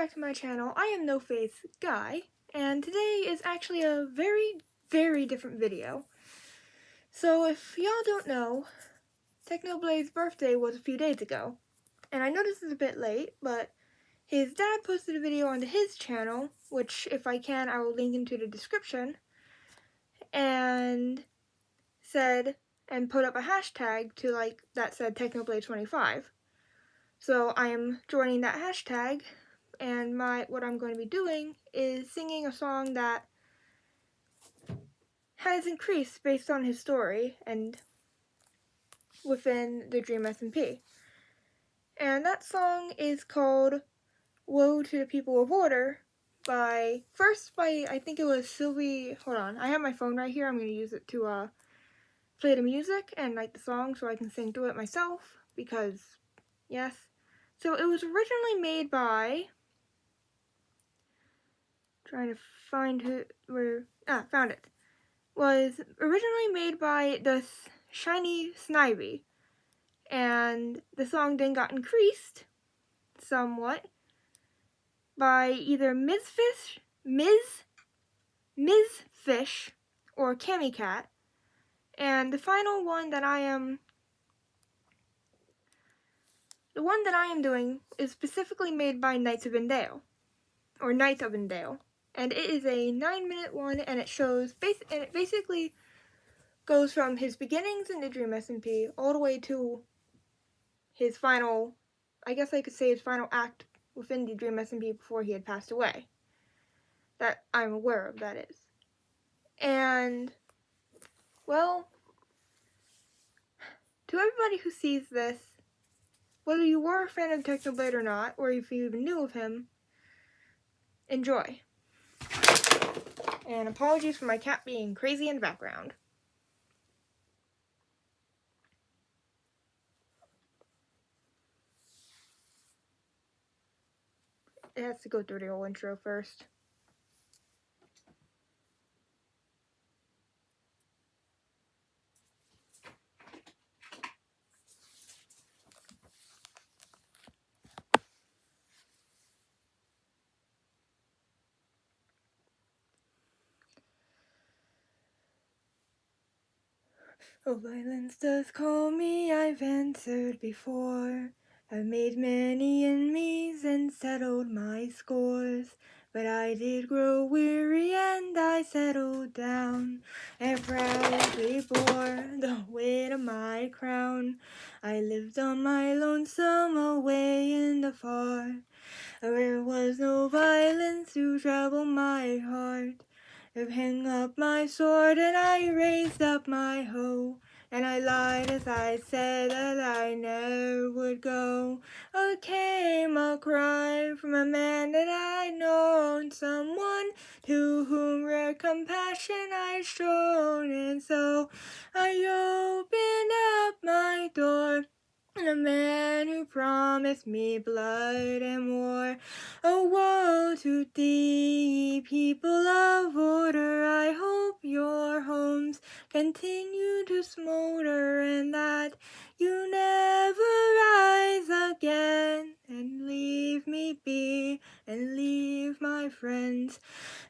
back to my channel. I am No Faith Guy, and today is actually a very different video. So if y'all don't know, Technoblade's birthday was a few days ago, and I know this is a bit late, but his dad posted a video onto his channel, which if I can I will link into the description, and put up a hashtag that said Technoblade25. So I am joining that hashtag, and what I'm going to be doing is singing a song that has increased based on his story and within the Dream SMP. And that song is called Woe to the People of Order by I think it was Sylvie. Hold on, I have my phone right here. I'm going to use it to play the music and write the song so I can sing through it myself, because yes. So it was originally made by, trying to find found it. Was originally made by the Shiny Snivy, and the song then got increased somewhat by either Ms. Fish or Cammy Cat, and the one that I am doing is specifically made by Knights of Endale, and it is a 9-minute one, and it basically goes from his beginnings in the Dream SMP all the way to his final, I guess I could say his final act within the Dream SMP before he had passed away. That I'm aware of, that is. And, well, to everybody who sees this, whether you were a fan of Technoblade or not, or if you even knew of him, enjoy. And apologies for my cat being crazy in the background. It has to go through the old intro first. Oh, violence does call me, I've answered before. I've made many enemies and settled my scores. But I did grow weary and I settled down, and proudly bore the weight of my crown. I lived on my lonesome away in the far, where was no violence to trouble my heart. I hung up my sword and I raised up my hoe, and I lied as I said that I never would go. Came a cry from a man that I'd known, someone to whom rare compassion I'd shown, and so I opened up my door. And a man who promised me blood and war. Oh, woe to thee, people of order, I hope your homes continue to smolder, and that you never rise again, and leave me be, and leave my friends.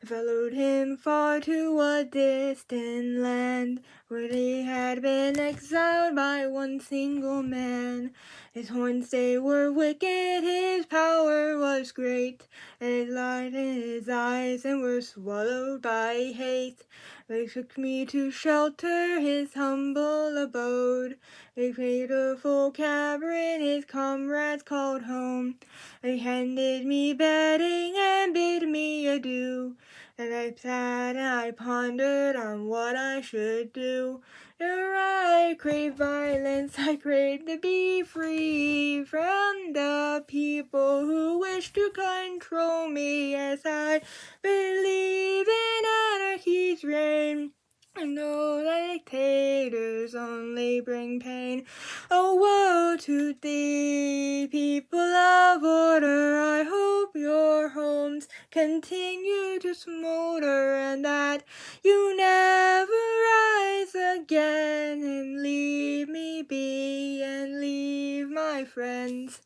I followed him far to a distant land, where they had been exiled by one single man. His horns they were wicked, his power was great, and his light in his eyes and were swallowed by hate. They took me to shelter his humble abode, a pitiful cavern his comrades called home. They handed me bedding and bid me adieu, and I sat and I pondered on what I should do. Ere I crave violence, I crave to be free from the people who wish to control me, as I believe in anarchy's reign. I know that dictators only bring pain. Oh, woe to thee, people of order, I hope your homes continue to smolder, and that you never rise again, and leave me be, and leave my friends.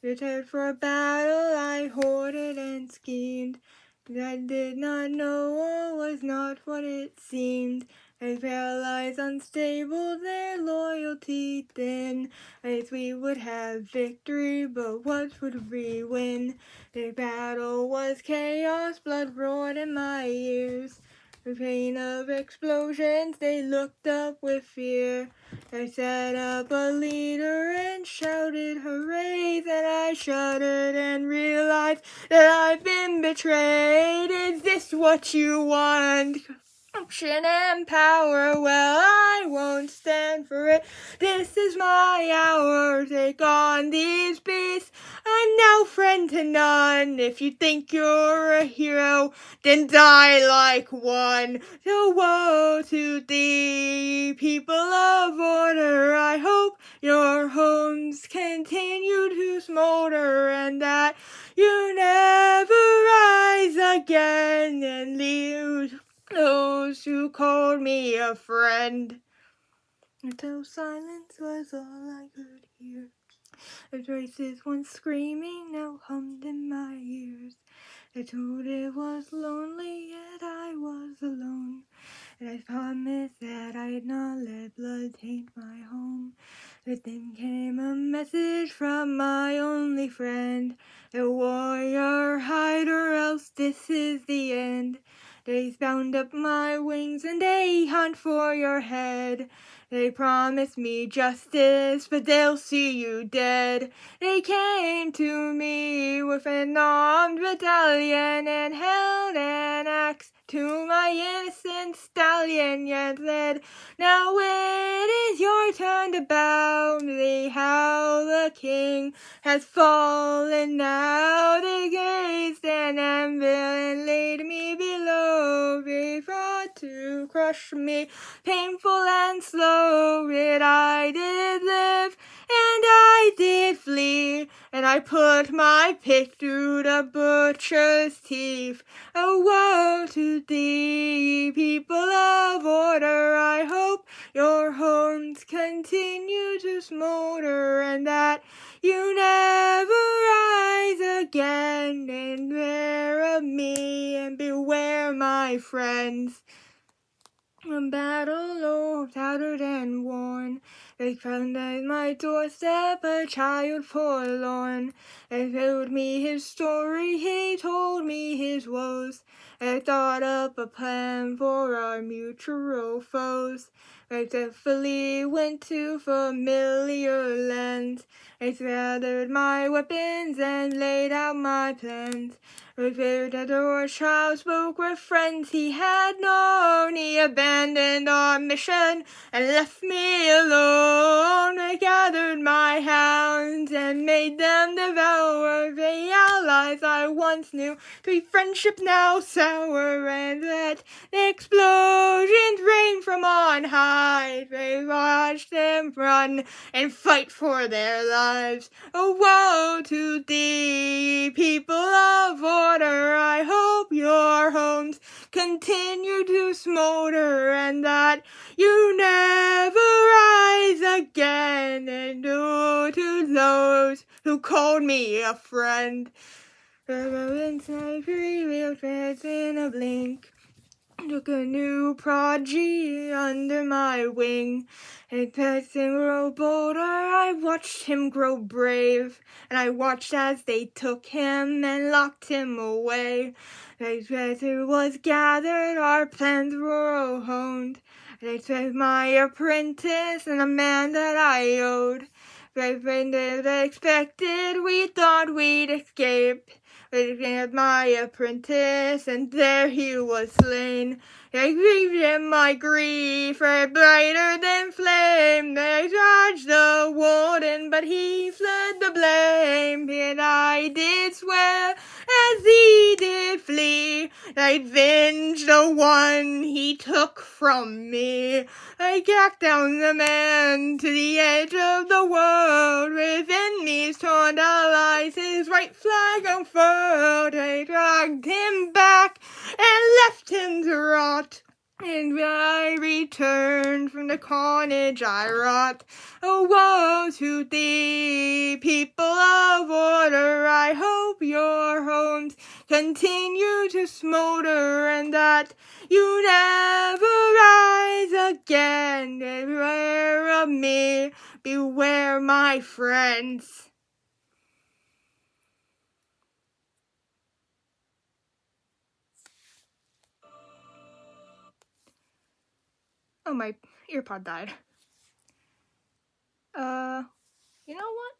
Prepared for battle, I hoarded and schemed. I did not know all was not what it seemed. I paralyzed, unstable, their loyalty thin. As we would have victory, but what would we win? The battle was chaos, blood roared in my ears. The pain of explosions, they looked up with fear. I set up a leader and shouted hooray, then I shuddered and realized that I've been betrayed. Is this what you want? Corruption and power, well, I won't stand for it. This is my hour, take on these beasts. I'm now friend to none. If you think you're a hero, then die like one. So woe to thee, people of order. I hope your homes continue to smolder, and that you never rise again and leave those who called me a friend. Until silence was all I could hear. The voices once screaming now hummed in my ears. I told it was lonely, yet I was alone. And I promised that I'd not let blood taint my home. But then came a message from my only friend. A warrior, hide or else this is the end. They bound up my wings and they hunt for your head. They promised me justice, but they'll see you dead. They came to me with an armed battalion and held an axe to my innocent stallion, yet said, now it is your turn to bow. They howl, the king has fallen now. They gazed an anvil and laid me below. They fought to crush me, painful and slow. Yet I did live, and I did flee, and I put my pick through the butcher's teeth. Oh, woe to thee, people of order. I hope your homes continue to smolder, and that you never rise again. And beware of me, and beware my friends. A battle low, tattered and worn, they found at my doorstep a child forlorn. They told me his story, he told me his woes. I thought up a plan for our mutual foes. I definitely went to familiar lands. I gathered my weapons and laid out my plans. Revered that our child spoke with friends he had known. He abandoned our mission and left me alone. I gathered my hounds and made them devour the allies I once knew. To friendship now sour, and let the explosions rain from on high. They watched them run and fight for their lives. Oh, woe to thee, people of order. I hope your homes continue to smolder, and that you never rise again. And to those who called me a friend, remembrance I revealed in a blink. Took a new prodigy under my wing. And as him grow bolder, I watched him grow brave. And I watched as they took him and locked him away. As it was gathered, our plans were honed. They took my apprentice and a man that I owed. They expected, we thought we'd escape. Looking at my apprentice, and there he was slain. I grieved in my grief, brighter than flame. They charged the warden, but he fled the blame. Yet I did swear, as he did flee, I'd venge the one he took from me. I jacked down the man to the edge of the world. With enemies torn allies, his right flag unfurled. I dragged him back and left him to rot. And when I returned from the carnage I wrought, oh, woe to thee, people of war. continue to smolder, and that you never rise again. Beware of me, beware my friends. Oh, my earpod died. You know what?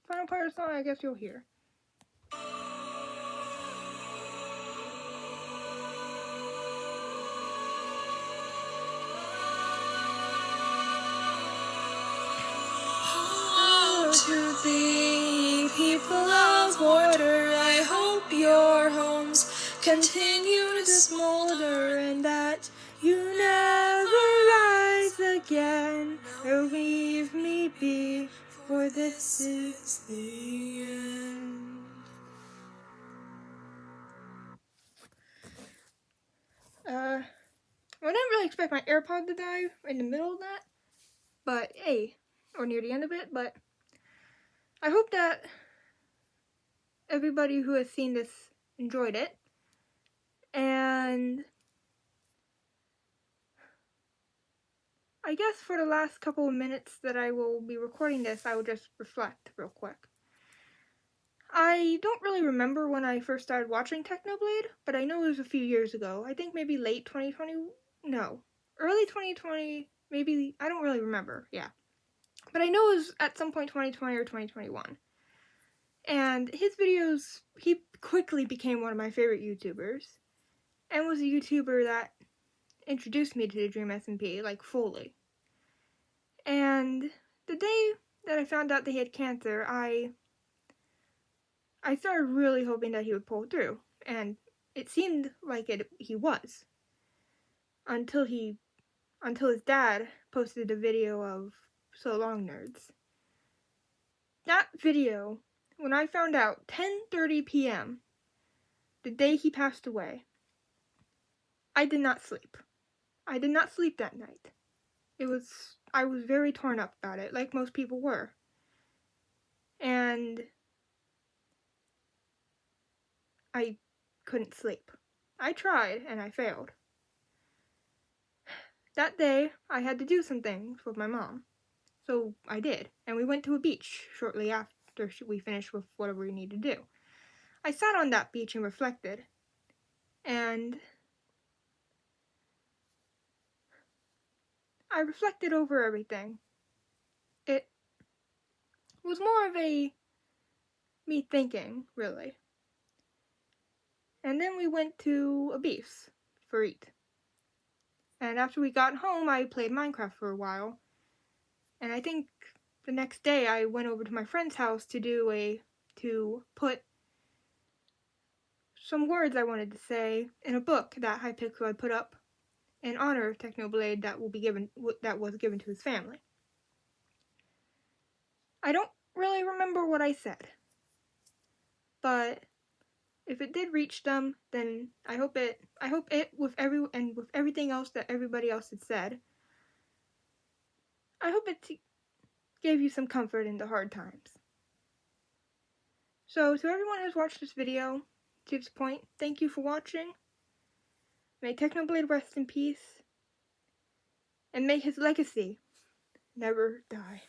Final part of the song, I guess you'll hear. To the people of water, I hope your homes continue to smolder, and that you never rise again or leave me be, for this is the end. I didn't really expect my AirPod to die in the middle of that, but hey, or near the end of it, but I hope that everybody who has seen this enjoyed it. And I guess for the last couple of minutes that I will be recording this, I will just reflect real quick. I don't really remember when I first started watching Technoblade, but I know it was a few years ago. I think maybe late 2020, no, early 2020, maybe, I don't really remember, yeah. But I know it was at some point 2020 or 2021. And his videos, he quickly became one of my favorite YouTubers, and was a YouTuber that introduced me to the Dream SMP, like, fully. And the day that I found out that he had cancer, I started really hoping that he would pull through, and it seemed like he was. Until his dad posted a video of So Long Nerds. That video, when I found out 10:30 p.m., the day he passed away, I did not sleep. I did not sleep that night. I was very torn up about it, like most people were. And I couldn't sleep. I tried, and I failed. That day, I had to do some things with my mom. So I did, and we went to a beach shortly after we finished with whatever we needed to do. I sat on that beach and reflected, and I reflected over everything. It was more of me thinking, really. And then we went to a Beef's for eat. And after we got home, I played Minecraft for a while. And I think the next day I went over to my friend's house to put some words I wanted to say in a book that Hypixel had put up in honor of Technoblade that was given to his family. I don't really remember what I said, but if it did reach them, then I hope it with everything else that everybody else had said, I hope it gave you some comfort in the hard times. So to everyone who's watched this video to this point, thank you for watching. May Technoblade rest in peace, and may his legacy never die.